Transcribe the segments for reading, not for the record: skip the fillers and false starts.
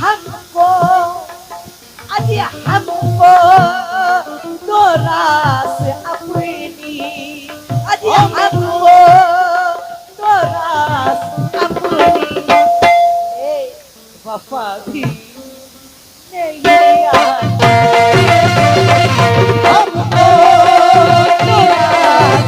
हमको अजी हमको तो रास अपनी अजी हमको तो रास अपनी वफा भी नहीं आती हमको तो रास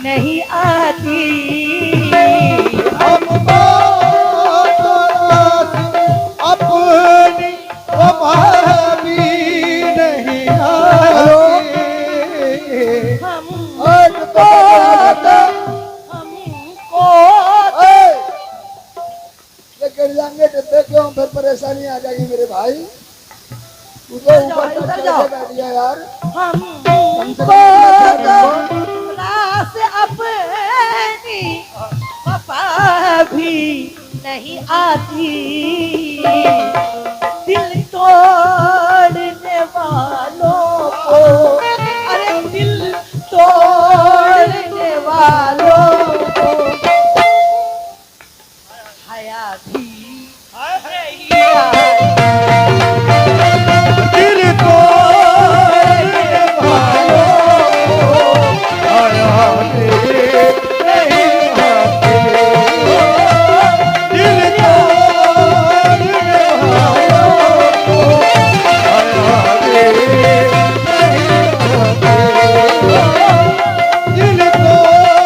नहीं आती हमको तो अपनी वफा भी नहीं आती हमको ये गिर जाएंगे डिब्बे क्यों फिर परेशानी आ जाएगी मेरे भाई तू तो ऊपर तक कैसे बैठ गया यार हमको तो रास अपनी वफा भी नहीं आती दिल तोड़ने वालों को अरे दिल तोड़ने वालों को हया भी नहीं दिल तोड़ने वालों को हया भी नहीं आती दिल तोड़ने वालों को हया भी नहीं आती दिल तोड़ने वालों को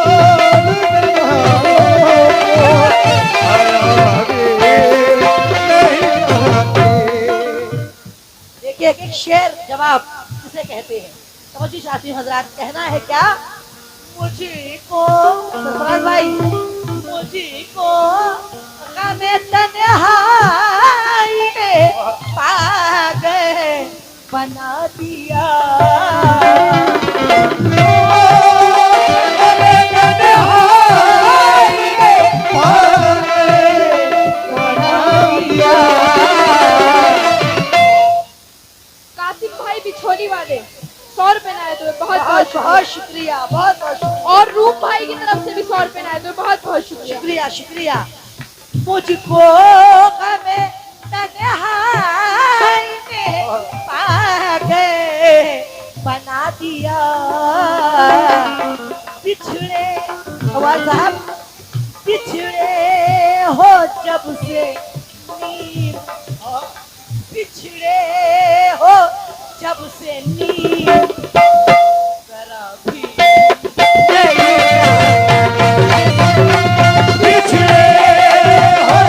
हया भी नहीं आती। देखिए एक शेर जवाब किसे कहते हैं तवज्जो चाहती हूँ हजरात कहना है क्या मुझको सरफराज भाई मुझको गमे तन्हाई ने पागल बना दिया कासिम भाई बिछोली वाले 100 रुपए लाए तो बहुत बहुत बहुत शुक्रिया बहुत बहुत शुक्रिया और रूप भाई की तरफ से भी 100 रुपए लाए तो बहुत बहुत शुक्रिया शुक्रिया शुक्रिया मुझको गमे तन्हाई ने पागल बना दिया पिछड़े आवाज साहब पिछड़े हो जब से नींद पिछड़े हो जब से नींद जरा भी नहीं पिछड़े हो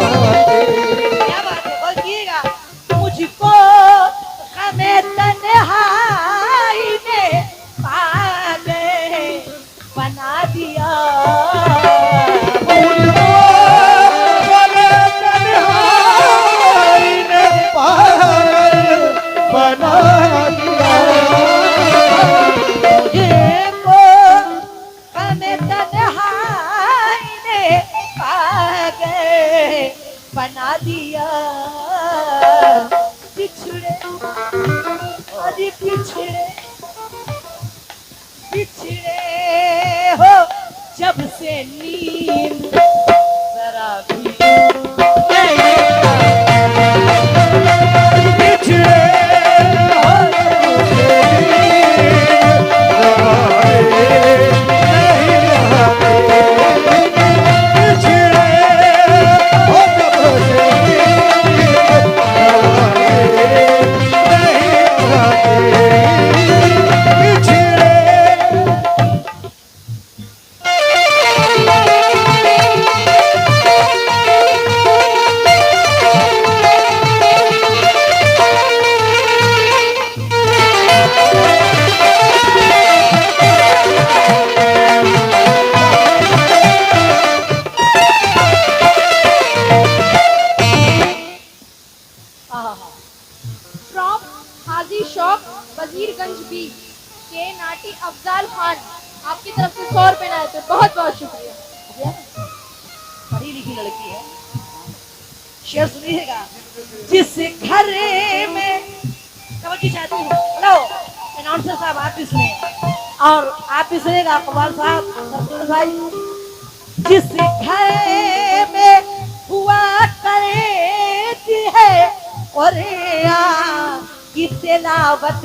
क्या बात है बोलिएगा मुझको हमें तन्हाई ने पागल बना दिया मुझको हमें तन्हाई ने पागल बना दिया पिछड़े अरे पिछड़े पिछड़े हो जब से नींद जरा भी नहीं सीधी लड़की है। शेर सुनिएगा। जिस घर में तवज्जो चाहती हूँ, लो अनाउंसर साहब आप भी सुने और आप भी सुनेगा कमाल साहब, सरसुल भाई। जिस घर में हुआ करती है और की तिलावत,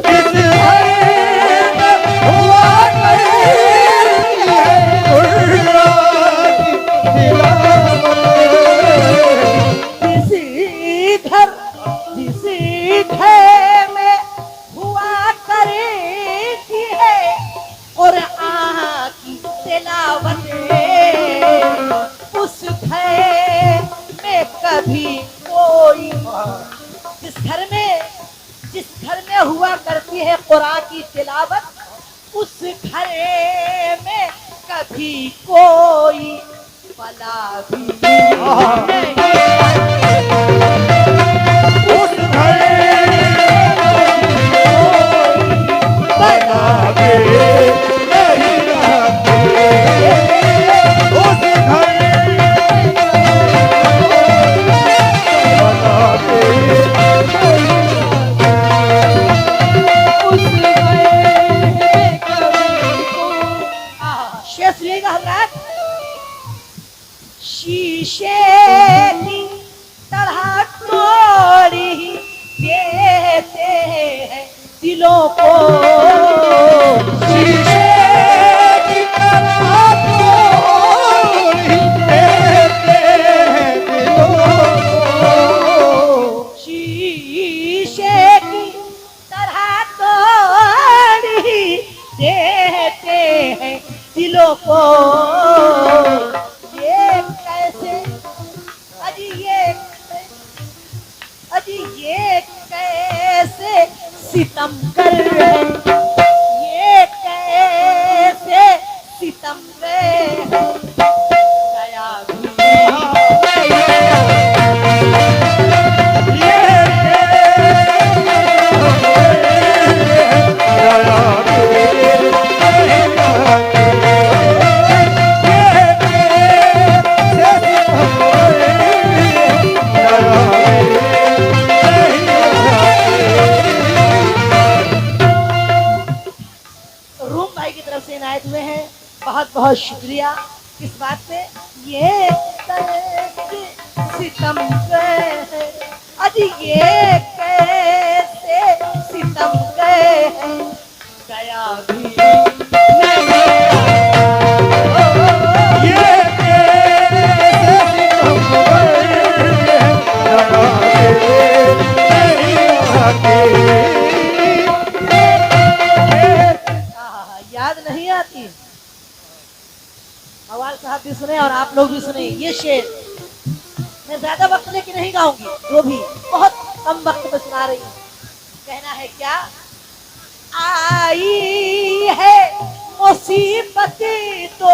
जिस घर में हुआ करती है और की तिलावत, उस घर में कभी कोई, जिस घर में हुआ करती है कुरान की तिलावत, उस घर में कभी कोई भला भी नहीं। उस घर भला भी नहीं रहते, उस घर भला भी शेर सुनिएगा हजरात। शीशे की तरह तोड़ी देते हैं दिलों को, शीशे की तरह तोड़ी देते हैं दिलों को, शीशे की तरह तोड़ी देते हैं दिलों को। ये कैसे ये कैसे सितम कर रहे, ये कैसे सितम में गया भी रूम भाई की तरफ से इनायत हुए हैं, बहुत बहुत शुक्रिया। इस बात पे ये कैसे सितम गए, अजी ये कैसे सितम गए, गया भी याद नहीं आती। अवाल साहब भी सुने और आप लोग भी सुने ये शेर। मैं ज्यादा वक्त लेके नहीं गाऊंगी, जो भी बहुत कम वक्त में सुना रही हूँ। कहना है क्या, आई है मुसीबत तो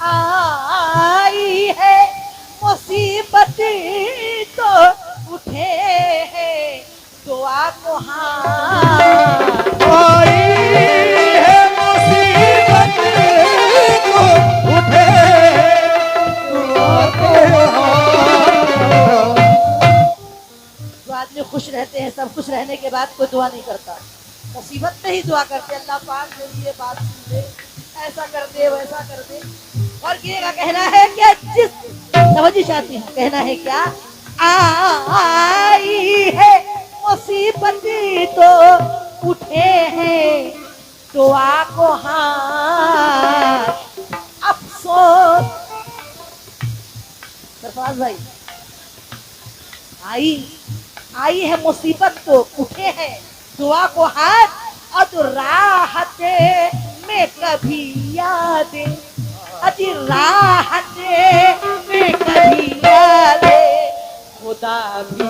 आई है मुसीबत तो उठे है दुआ को हाथ, आई है मुसीबत को उठे दुआ को हाथ। जो आदमी खुश रहते हैं, सब खुश रहने के बाद कोई दुआ नहीं करता, मुसीबत में ही दुआ करते, अल्लाह पाक मेरी ये बात सुन दे, ऐसा कर दे वैसा कर दे। और ये का कहना है कि जिस तवज्जो चाहती हूँ, कहना है क्या, आई है मुसीबत तो उठे हैं दुआ को हाथ, अफसोस सरफराज भाई, आई है मुसीबत तो उठे हैं दुआ को हाथ, और तो राहत में कभी याद, अजी राहत में कभी याद खुदा भी